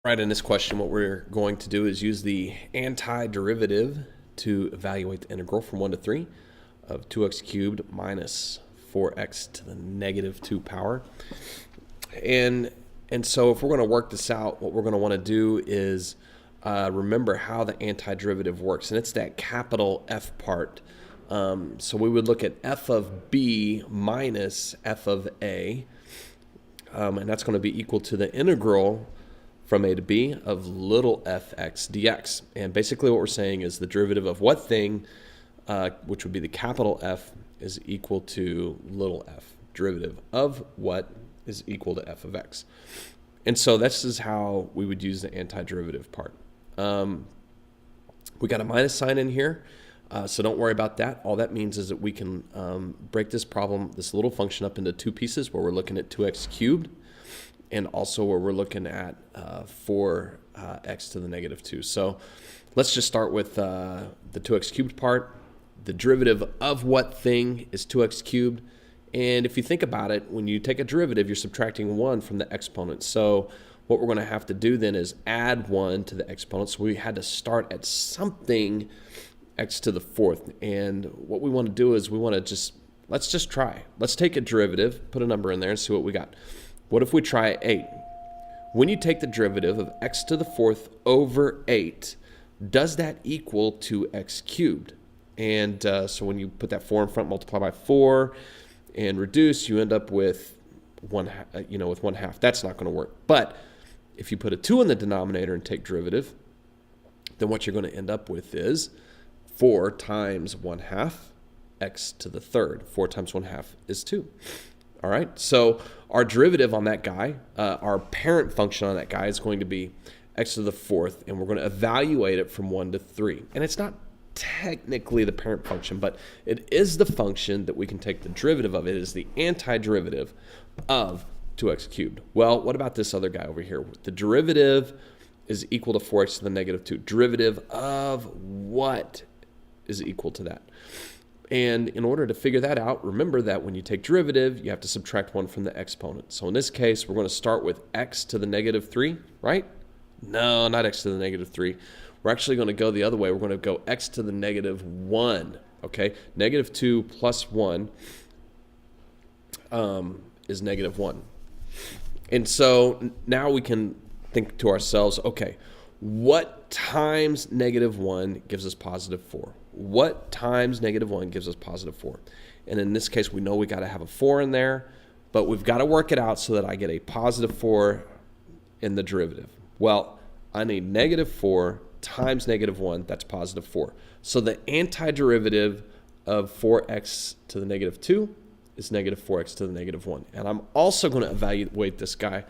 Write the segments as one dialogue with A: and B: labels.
A: Right, in this question, what we're going to do is use the antiderivative to evaluate the integral from 1 to 3 of 2x cubed minus 4x to the negative 2 power. And so if we're going to work this out, what we're going to want to do is remember how the antiderivative works. And it's that capital F part. So we would look at f of b minus f of a. And that's going to be equal to the integral from a to b of little fx dx. And basically what we're saying is the derivative of what thing, which would be the capital F, is equal to little f. Derivative of what is equal to f of x. And so this is how we would use the antiderivative part. We got a minus sign in here, so don't worry about that. All that means is that we can break this problem, this little function, up into two pieces where we're looking at 2x cubed and also where we're looking at 4x to the negative 2. So let's just start with the 2x cubed part. The derivative of what thing is 2x cubed? And if you think about it, when you take a derivative, you're subtracting 1 from the exponent. So what we're going to have to do then is add 1 to the exponent. So we had to start at something x to the fourth. And what we want to do is we want to let's just try. Let's take a derivative, put a number in there, and see what we got. What if we try 8? When you take the derivative of x to the fourth over 8, does that equal to x cubed? And so when you put that 4 in front, multiply by 4, and reduce, you end up with 1/2. That's not going to work. But if you put a 2 in the denominator and take derivative, then what you're going to end up with is 4 times 1/2 x to the third. 4 times 1/2 is 2. All right, so our derivative on that guy, our parent function on that guy is going to be x to the fourth, and we're going to evaluate it from 1 to 3. And it's not technically the parent function, but it is the function that we can take the derivative of. It is the antiderivative of 2x cubed. Well, what about this other guy over here? The derivative is equal to 4x to the negative 2. Derivative of what is equal to that? And in order to figure that out, remember that when you take derivative, you have to subtract 1 from the exponent. So in this case, we're going to start with x to the negative 3, right? No, not x to the negative 3. We're actually going to go the other way. We're going to go x to the negative 1, okay? Negative 2 plus 1 is negative 1. And so now we can think to ourselves, okay, what times negative 1 gives us positive 4? What times negative 1 gives us positive 4? And in this case, we know we got to have a 4 in there, but we've got to work it out so that I get a positive 4 in the derivative. Well, I need negative 4 times negative 1, that's positive 4. So the antiderivative of 4x to the negative 2 is negative 4x to the negative 1. And I'm also going to evaluate this guy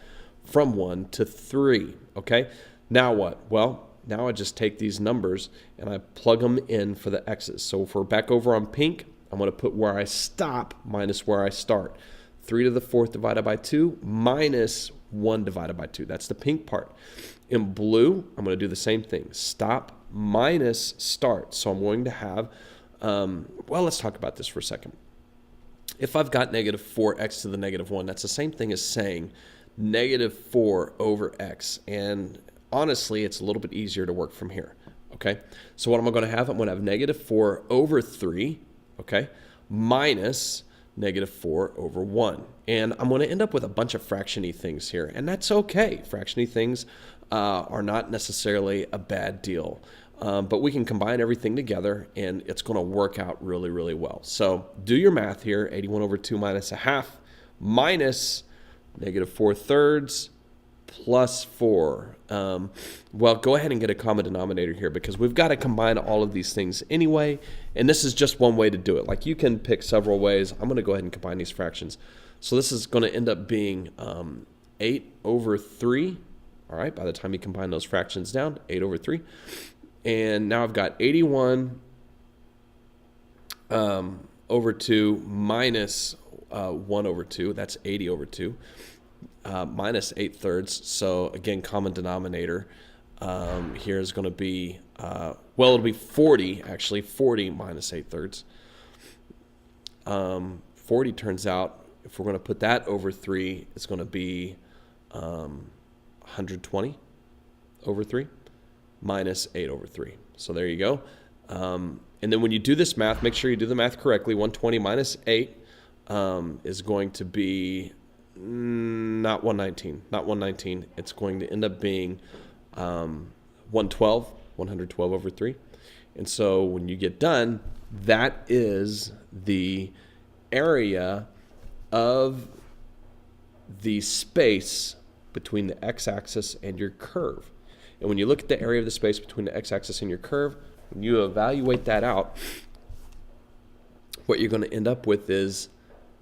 A: from 1 to 3, okay? Now what? Well, now I just take these numbers and I plug them in for the x's. So if we're back over on pink, I'm going to put where I stop minus where I start. 3 to the fourth divided by 2 minus 1 divided by 2. That's the pink part. In blue, I'm going to do the same thing. Stop minus start. So I'm going to have, well, let's talk about this for a second. If I've got negative 4x to the negative 1, that's the same thing as saying negative 4 over x. And honestly, it's a little bit easier to work from here, okay? So what am I going to have? I'm going to have negative 4 over 3, okay, minus negative 4 over 1. And I'm going to end up with a bunch of fraction-y things here, and that's okay. Fraction-y things are not necessarily a bad deal, but we can combine everything together, and it's going to work out really, really well. So do your math here. 81 over 2 minus 1/2 minus negative 4/3 plus 4. Well, go ahead and get a common denominator here because we've got to combine all of these things anyway, and this is just one way to do it. Like, you can pick several ways. I'm going to go ahead and combine these fractions. So this is going to end up being 8 over 3. All right, by the time you combine those fractions down, 8 over 3. And now I've got 81 over 2 minus 1 over 2. That's 80 over 2. Minus 8/3. So again, common denominator here is going to be, well, it'll be 40, actually. 40 minus 8/3. 40 turns out, if we're going to put that over 3, it's going to be 120. over 3 minus 8 over 3. So there you go. And then when you do this math, make sure you do the math correctly. 120 minus 8 is going to be not 119. Not 119. It's going to end up being 112 over 3. And so when you get done, that is the area of the space between the x-axis and your curve. And when you look at the area of the space between the x-axis and your curve, when you evaluate that out, what you're going to end up with is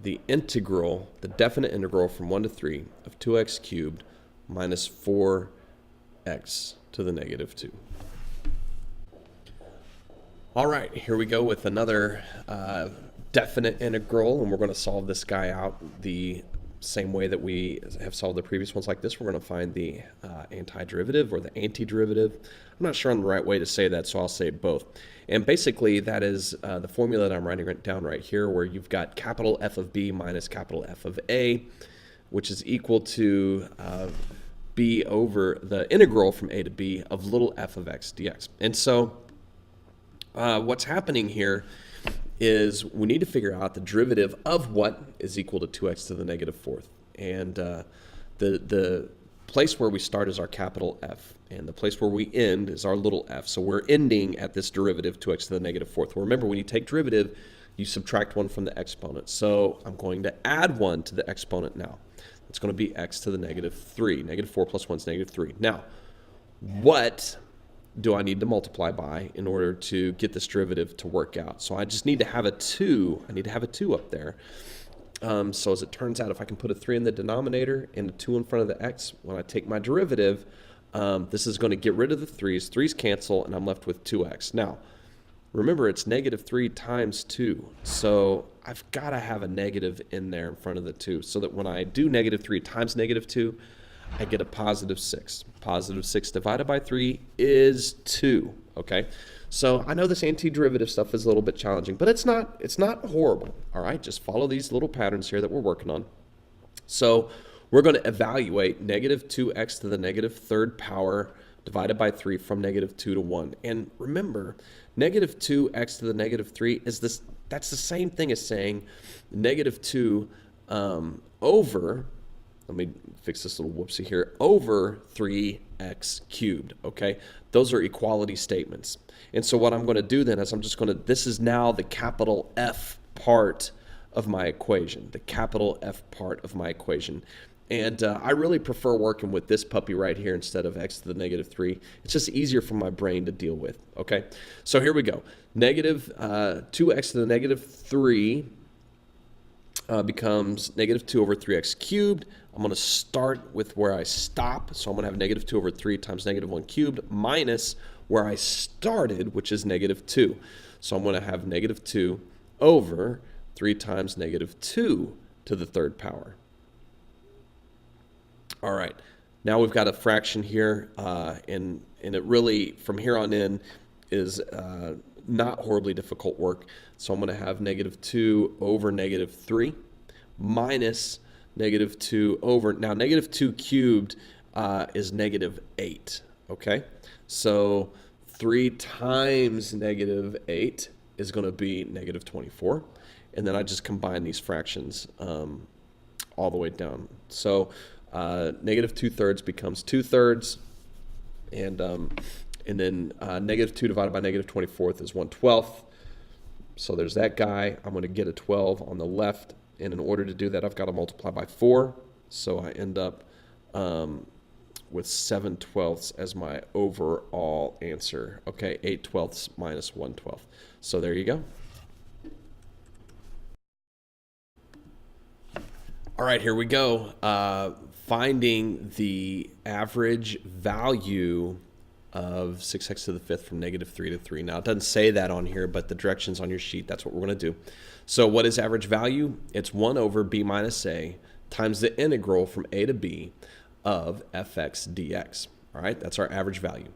A: the integral, the definite integral from 1 to 3 of 2x cubed minus 4x to the negative 2. All right, here we go with another definite integral, and we're going to solve this guy out the same way that we have solved the previous ones like this. We're going to find the antiderivative or the antiderivative. I'm not sure on the right way to say that, so I'll say both. And basically, that is the formula that I'm writing down right here, where you've got capital F of B minus capital F of A, which is equal to B over the integral from A to B of little f of x dx. And so what's happening here is we need to figure out the derivative of what is equal to 2x to the negative 4th. And the place where we start is our capital F, and the place where we end is our little f. So we're ending at this derivative, 2x to the negative 4th. Well, remember, when you take derivative, you subtract 1 from the exponent. So I'm going to add 1 to the exponent now. It's going to be x to the negative 3. Negative 4 plus 1 is negative 3. Now, what do I need to multiply by in order to get this derivative to work out? So I just need to have a 2. I need to have a 2 up there. So as it turns out, if I can put a 3 in the denominator and a 2 in front of the x, when I take my derivative, this is going to get rid of the 3's. 3's cancel, and I'm left with 2x. Now, remember, it's negative 3 times 2. So I've got to have a negative in there in front of the 2, so that when I do negative 3 times negative 2, I get a positive 6. Positive 6 divided by 3 is 2, okay? So I know this antiderivative stuff is a little bit challenging, but it's not horrible, all right? Just follow these little patterns here that we're working on. So we're going to evaluate negative 2x to the negative 3rd power divided by 3 from negative 2 to 1. And remember, negative 2x to the negative 3 is this. That's the same thing as saying negative 2 over, let me fix this little whoopsie here, over 3x cubed, okay? Those are equality statements. And so what I'm going to do then is I'm just going to, this is now the capital F part of my equation, the capital F part of my equation. And I really prefer working with this puppy right here instead of x to the negative 3. It's just easier for my brain to deal with, okay? So here we go. Negative 2x to the negative 3 becomes negative 2 over 3x cubed. I'm going to start with where I stop. So I'm going to have negative 2 over 3 times negative 1 cubed minus where I started, which is negative 2. So I'm going to have negative 2 over 3 times negative 2 to the 3rd power. All right, now we've got a fraction here, and it really, from here on in, is not horribly difficult work. So I'm going to have negative 2 over negative 3 minus negative 2 over, now negative 2 cubed is negative 8, okay? So 3 times negative 8 is going to be negative 24. And then I just combine these fractions all the way down. So negative 2/3 becomes 2/3, and then negative 2 divided by negative 24th is 1/12. So there's that guy. I'm going to get a 12 on the left, and in order to do that, I've got to multiply by 4. So I end up with 7/12 as my overall answer. Okay, 8/12 minus 1/12. So there you go. All right, here we go. Finding the average value of 6x to the 5th from negative 3 to 3. Now, it doesn't say that on here, but the directions on your sheet, that's what we're going to do. So what is average value? It's 1 over b minus a times the integral from a to b of fx dx. All right, that's our average value.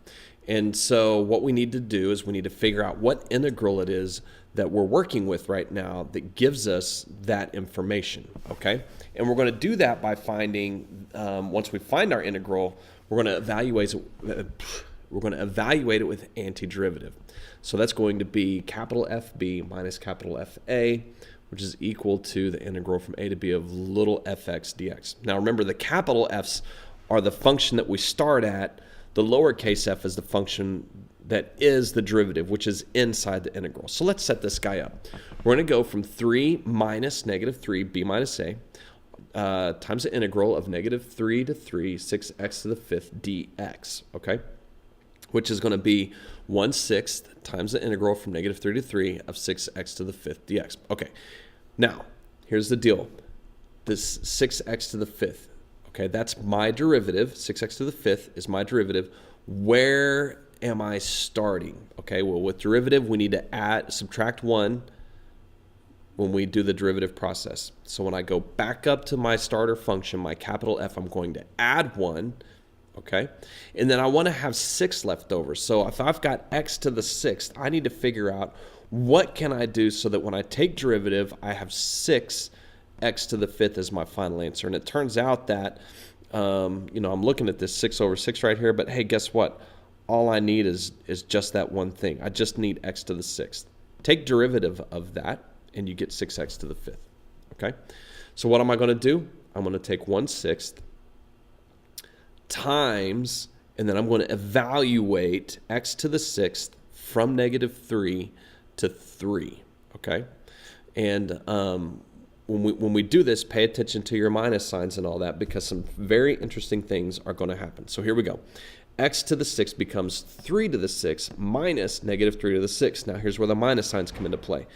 A: And so what we need to do is we need to figure out what integral it is that we're working with right now that gives us that information, okay? And we're going to do that by finding, once we find our integral, we're going to evaluate it with antiderivative. So that's going to be capital FB minus capital FA, which is equal to the integral from a to b of little fx dx. Now remember, the capital F's are the function that we start at. The lowercase f is the function that is the derivative, which is inside the integral. So let's set this guy up. We're going to go from 3 minus negative 3, b minus a, times the integral of negative 3 to 3, 6x to the 5th dx, okay? Which is going to be 1/6 times the integral from negative 3 to 3 of 6x to the 5th dx. Okay, now, here's the deal. This 6x to the 5th, okay, that's my derivative. 6x to the 5th is my derivative. Where am I starting? Okay, well, with derivative, we need to subtract 1 when we do the derivative process. So when I go back up to my starter function, my capital F, I'm going to add 1, okay? And then I want to have 6 left over. So if I've got x to the 6th, I need to figure out what can I do so that when I take derivative, I have 6 x to the 5th as my final answer. And it turns out that, I'm looking at this 6 over 6 right here, but hey, guess what? All I need is just that one thing. I just need x to the 6th. Take derivative of that, and you get 6x to the 5th, okay? So what am I going to do? I'm going to take 1/6 times, and then I'm going to evaluate x to the 6th from negative 3 to 3, okay? And when we do this, pay attention to your minus signs and all that, because some very interesting things are going to happen. So here we go. X to the 6th becomes 3 to the 6th minus negative 3 to the 6th. Now here's where the minus signs come into play.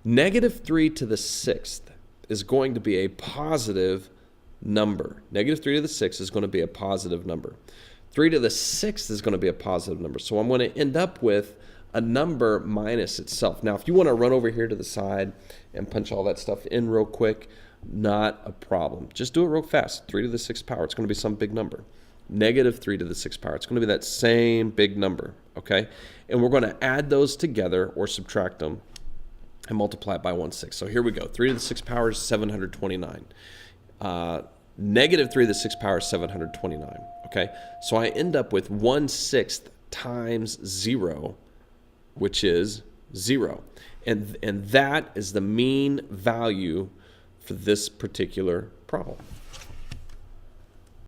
A: Negative 3 to the 6th is going to be a positive number. Negative 3 to the 6th is going to be a positive number. 3 to the 6th is going to be a positive number. So I'm going to end up with a number minus itself. Now, if you want to run over here to the side and punch all that stuff in real quick, not a problem. Just do it real fast. 3 to the 6th power. It's going to be some big number. Negative 3 to the 6th power. It's going to be that same big number, okay? And we're going to add those together or subtract them and multiply it by 1/6. So here we go. 3 to the 6th power is 729. Negative 3 to the 6th power is 729, okay? So I end up with 1/6 times 0, which is 0. And that is the mean value for this particular problem.